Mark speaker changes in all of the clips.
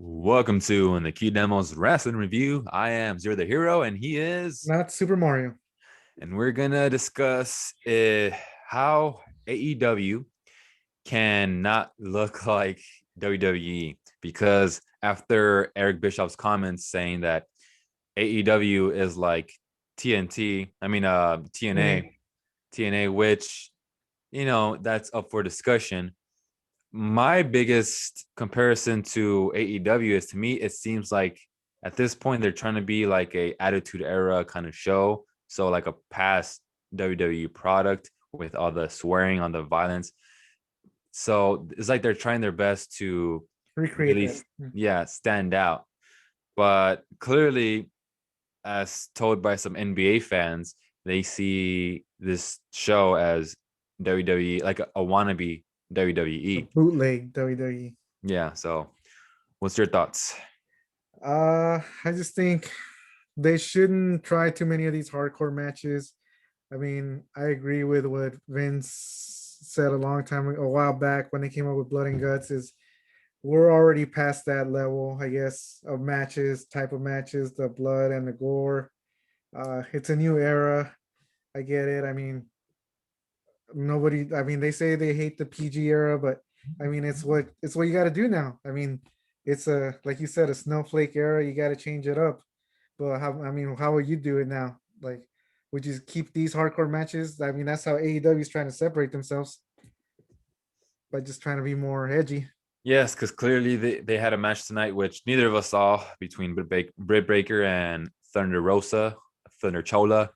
Speaker 1: Welcome to the Key Demos Wrestling Review. I am Zero the Hero, and he is,
Speaker 2: Not Super Mario.
Speaker 1: and we're gonna discuss how AEW can not look like WWE because after Eric Bischoff's comments saying that AEW is like TNT,
Speaker 2: Yeah.
Speaker 1: TNA, which that's up for discussion. My biggest comparison to AEW is, to me, it seems like at this point they're trying to be like a attitude era kind of show. So like a past WWE product with all the swearing on the violence. So it's like they're trying their best to
Speaker 2: Recreate
Speaker 1: really,
Speaker 2: that.
Speaker 1: yeah, stand out. But clearly, as told by some NBA fans, they see this show as WWE, like a wannabe
Speaker 2: A
Speaker 1: WWE.
Speaker 2: bootleg WWE.
Speaker 1: Yeah. So, what's your thoughts?
Speaker 2: I just think they shouldn't try too many of these hardcore matches. I mean, I agree with what Vince said a while back when they came up with Blood and Guts. Is we're already past that level, I guess, of matches, type of matches, the blood and the gore. It's a new era. I get it. I mean, they say they hate the PG era, but I mean it's what you got to do now. I mean, it's a, like you said, a snowflake era. You got to change it up. But how would you do it now? Like, would you keep these hardcore matches? I mean, that's how AEW is trying to separate themselves, by just trying to be more edgy.
Speaker 1: Yes, because clearly they had a match tonight, which neither of us saw, between Britt Baker and Thunder Rosa, Thunder Chola.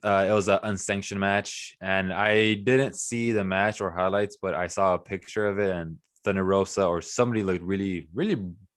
Speaker 1: It was an unsanctioned match, and I didn't see the match or highlights, but I saw a picture of it, and Thunder Rosa or somebody looked really, really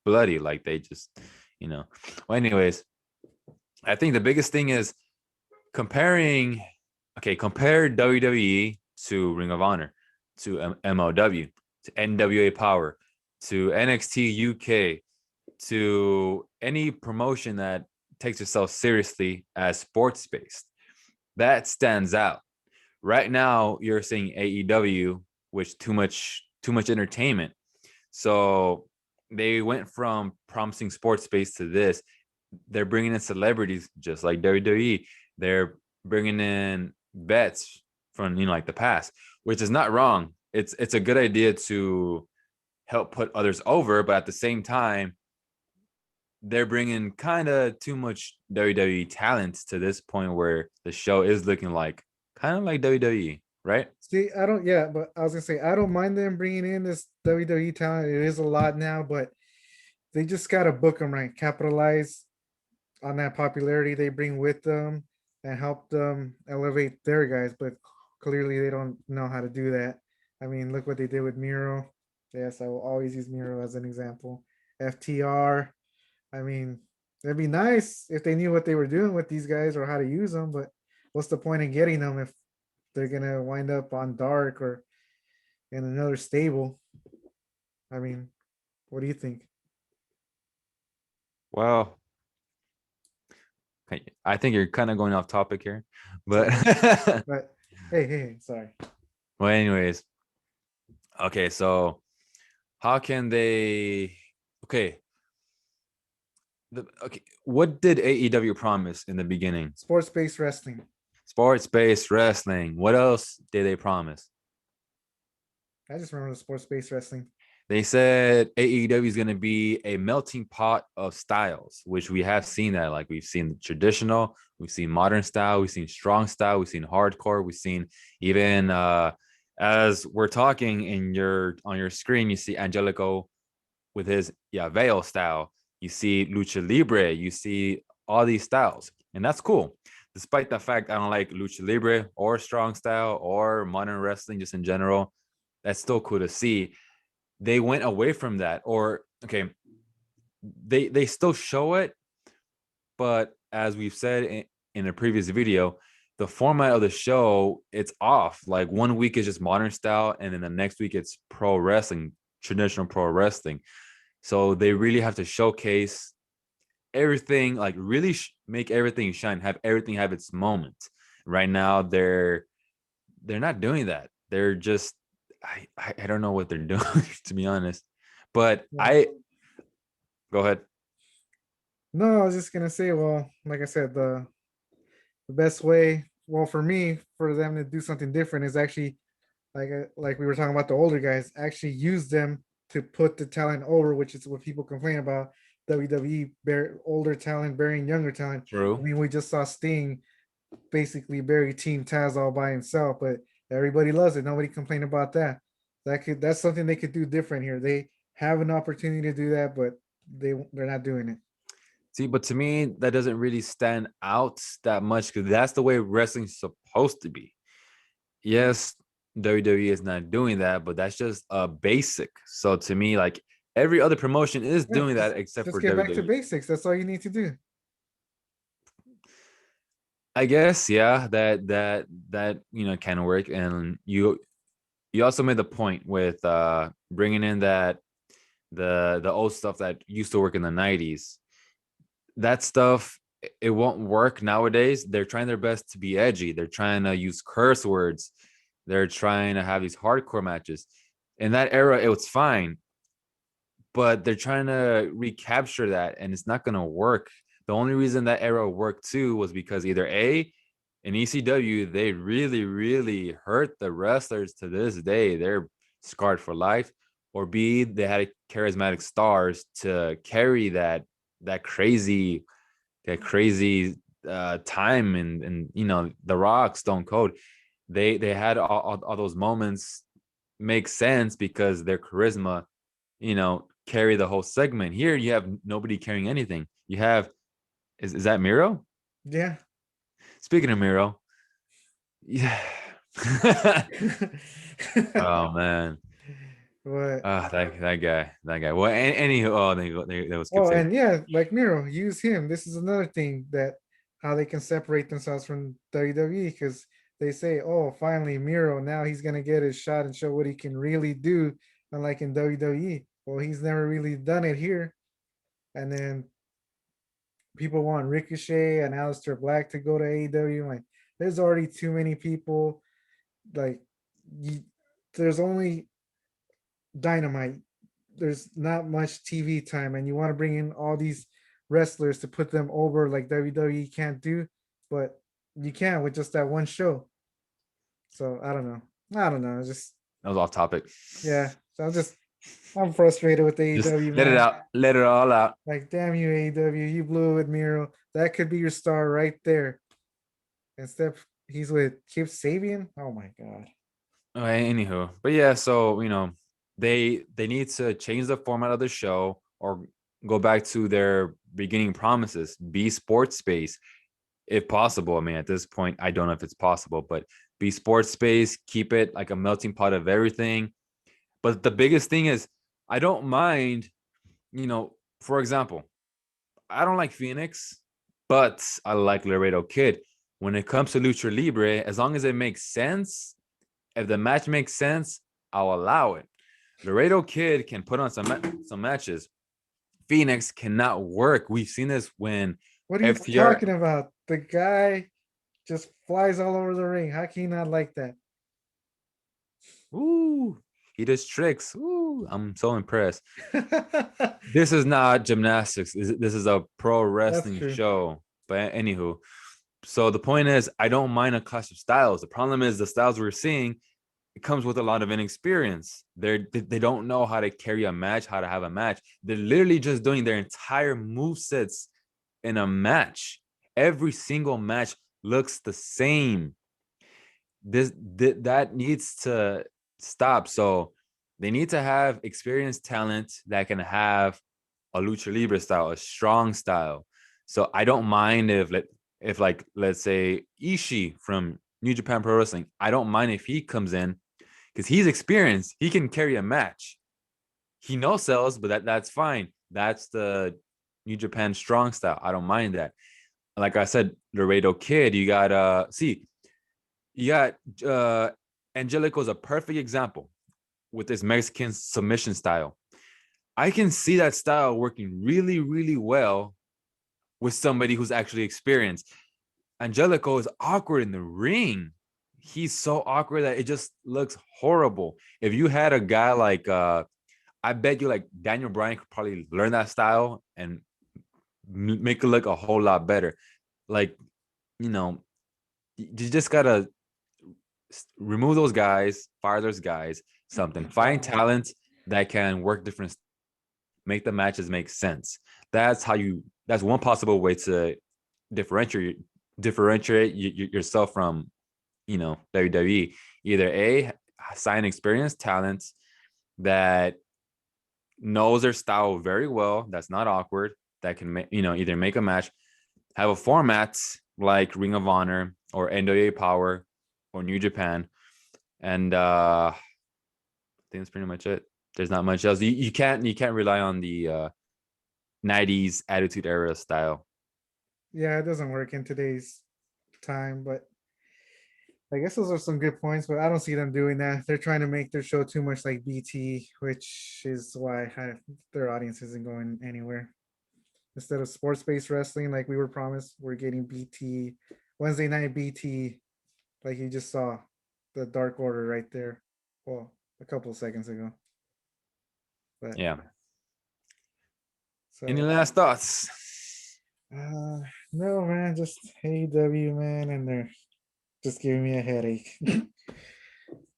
Speaker 1: bloody, like they just, you know. Well, anyways, I think the biggest thing is comparing. Okay, compare WWE to Ring of Honor, to MLW, to NWA Power, to NXT UK, to any promotion that takes itself seriously as sports based. That stands out. Right now, you're seeing AEW, which too much entertainment. So they went from promising sports space to this. They're bringing in celebrities just like WWE. They're bringing in vets from like the past, which is not wrong. It's a good idea to help put others over, but at the same time, they're bringing kind of too much WWE talent to this point where the show is looking like kind of like WWE, right?
Speaker 2: See, I don't, yeah, but I was gonna say I don't mind them bringing in this WWE talent. It is a lot now, but they just gotta book them right, capitalize on that popularity they bring with them, and help them elevate their guys. But clearly, they don't know how to do that. I mean, look what they did with Miro. Yes, I will always use Miro as an example. FTR. I mean, it'd be nice if they knew what they were doing with these guys or how to use them. But what's the point in getting them if they're gonna wind up on Dark or in another stable? I mean, what do you think?
Speaker 1: Well, okay, I think you're kind of going off topic here, but
Speaker 2: Sorry, but hey, sorry.
Speaker 1: well, anyways, okay, so how can they? Okay, okay, what did AEW promise in the beginning?
Speaker 2: Sports based wrestling.
Speaker 1: Sports based wrestling. What else did they promise?
Speaker 2: I just remember the sports based wrestling.
Speaker 1: They said AEW is going to be a melting pot of styles, which we have seen that. Like, we've seen the traditional, we've seen modern style, we've seen strong style, we've seen hardcore, we've seen even as we're talking in your on your screen, you see Angelico with his veil style. You see lucha libre. You see all these styles, and that's cool. Despite the fact I don't like lucha libre or strong style or modern wrestling just in general, that's still cool to see. They went away from that, or okay, they still show it, but as we've said in a previous video, the format of the show, it's off. Like, one week is just modern style, and then the next week it's pro wrestling, traditional pro wrestling. So they really have to showcase everything, like really make everything shine, have everything have its moment. Right now, they're not doing that. They're just, I don't know what they're doing, to be honest. But
Speaker 2: Yeah.
Speaker 1: I Go ahead.
Speaker 2: No, I was just gonna say, well, like I said, the best way, well, for me, for them to do something different is actually like we were talking about the older guys, actually use them to put the talent over, which is what people complain about. WWE older talent burying younger talent. I
Speaker 1: True.
Speaker 2: mean, we just saw Sting basically bury Team Taz all by himself, but everybody loves it. Nobody complained about that. That's something they could do different here. They have an opportunity to do that, but they're not doing it.
Speaker 1: See, but to me, that doesn't really stand out that much because that's the way wrestling's supposed to be. Yes, WWE is not doing that, but that's just a basic. So to me, like every other promotion is
Speaker 2: Yeah,
Speaker 1: doing that except
Speaker 2: just
Speaker 1: for
Speaker 2: get back to
Speaker 1: WWE.
Speaker 2: basics. That's all you need to do.
Speaker 1: I guess, yeah, that can work. And you also made the point with bringing in that the old stuff that used to work in the 90s. That stuff, it won't work nowadays. They're trying their best to be edgy. They're trying to use curse words. They're trying to have these hardcore matches. In that era, it was fine, but they're trying to recapture that, and it's not going to work. The only reason that era worked too was because either A, in ECW, they really, really hurt the wrestlers to this day. They're scarred for life. Or B, they had charismatic stars to carry that crazy time, and The Rock, Stone Cold. They had all those moments make sense because their charisma, carry the whole segment. Here you have nobody carrying anything. You have is that Miro?
Speaker 2: Yeah.
Speaker 1: Speaking of Miro, yeah. Oh man.
Speaker 2: But
Speaker 1: That guy. Well, any oh, they will skip
Speaker 2: oh,
Speaker 1: say.
Speaker 2: and yeah, like Miro, use him. This is another thing that how they can separate themselves from WWE because they say, oh, finally Miro, now he's gonna get his shot and show what he can really do, unlike in WWE. Well, he's never really done it here. And then people want Ricochet and Aleister Black to go to AEW. Like, there's already too many people. Like, you, there's only Dynamite. There's not much TV time, and you want to bring in all these wrestlers to put them over like WWE can't do, but you can with just that one show. So I don't know. I don't know. Just
Speaker 1: That was off topic.
Speaker 2: yeah. So I'm frustrated with
Speaker 1: Just
Speaker 2: AEW,
Speaker 1: let it
Speaker 2: man.
Speaker 1: out. Let it all out.
Speaker 2: Like, damn you, AEW, you blew it with Miro. That could be your star right there. Instead, he's with Kip Sabian. Oh my god.
Speaker 1: Anywho, but yeah, so they need to change the format of the show or go back to their beginning promises. Be sports space if possible. I mean, at this point, I don't know if it's possible, but be sports space. Keep it like a melting pot of everything. But the biggest thing is, I don't mind. For example, I don't like Phoenix, but I like Laredo Kid. When it comes to Lucha Libre, as long as it makes sense, if the match makes sense, I'll allow it. Laredo Kid can put on some matches. Phoenix cannot work. We've seen this when
Speaker 2: What are you
Speaker 1: FTR.
Speaker 2: talking about? The guy just flies all over the ring. How can you not like that?
Speaker 1: Ooh, he does tricks. Ooh, I'm so impressed. This is not gymnastics. This is a pro
Speaker 2: That's
Speaker 1: wrestling
Speaker 2: true.
Speaker 1: show. But anywho, so the point is, I don't mind a clash of styles. The problem is the styles we're seeing, it comes with a lot of inexperience. They don't know how to carry a match, how to have a match. They're literally just doing their entire move sets in a match. Every single match looks the same. That needs to stop. So they need to have experienced talent that can have a lucha libre style, a strong style. So I don't mind if like let's say Ishii from New Japan Pro Wrestling, I don't mind if he comes in because he's experienced. He can carry a match. He knows sales, but that's fine. That's the New Japan strong style. I don't mind that. Like I said, Laredo Kid, you got Angelico is a perfect example with this Mexican submission style. I can see that style working really, really well with somebody who's actually experienced. Angelico is awkward in the ring. He's so awkward that it just looks horrible. If you had a guy like I bet you like Daniel Bryan could probably learn that style and make it look a whole lot better. Like, you know, you just gotta remove those guys, fire those guys, something. Find talent that can work different, make the matches make sense. That's how you. That's one possible way to differentiate yourself from WWE. Either a sign experienced talent that knows their style very well, that's not awkward, that can either make a match, have a format like Ring of Honor or NWA Power or New Japan, and I think that's pretty much it. There's not much else. You can't rely on the 90s Attitude Era style.
Speaker 2: Yeah, it doesn't work in today's time, but I guess those are some good points, but I don't see them doing that. They're trying to make their show too much like BT, which is why their audience isn't going anywhere. Instead of sports based wrestling, like we were promised, we're getting BT, Wednesday night BT, like you just saw the Dark Order right there. Well, a couple of seconds ago. But
Speaker 1: Yeah.
Speaker 2: so
Speaker 1: Any last thoughts?
Speaker 2: no man, just AEW man, and they're just giving me a headache.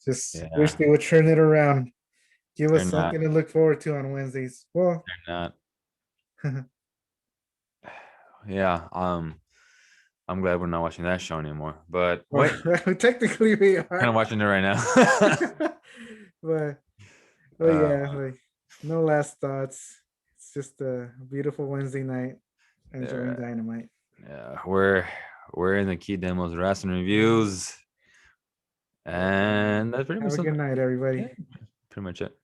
Speaker 2: Just wish
Speaker 1: Yeah,
Speaker 2: they would turn it around. Give
Speaker 1: they're
Speaker 2: us
Speaker 1: not.
Speaker 2: something to look forward to on Wednesdays. Well,
Speaker 1: They're not. Yeah. I'm glad we're not watching that show anymore. But wait,
Speaker 2: technically we
Speaker 1: kind of
Speaker 2: are.
Speaker 1: watching it right now.
Speaker 2: but but
Speaker 1: uh,
Speaker 2: yeah, like no last thoughts. It's just a beautiful Wednesday night enjoying
Speaker 1: there.
Speaker 2: Dynamite.
Speaker 1: Yeah, we're in the key demos wrestling reviews,
Speaker 2: But
Speaker 1: and that's pretty much
Speaker 2: have a good
Speaker 1: something.
Speaker 2: night,
Speaker 1: Yeah,
Speaker 2: everybody.
Speaker 1: pretty much it.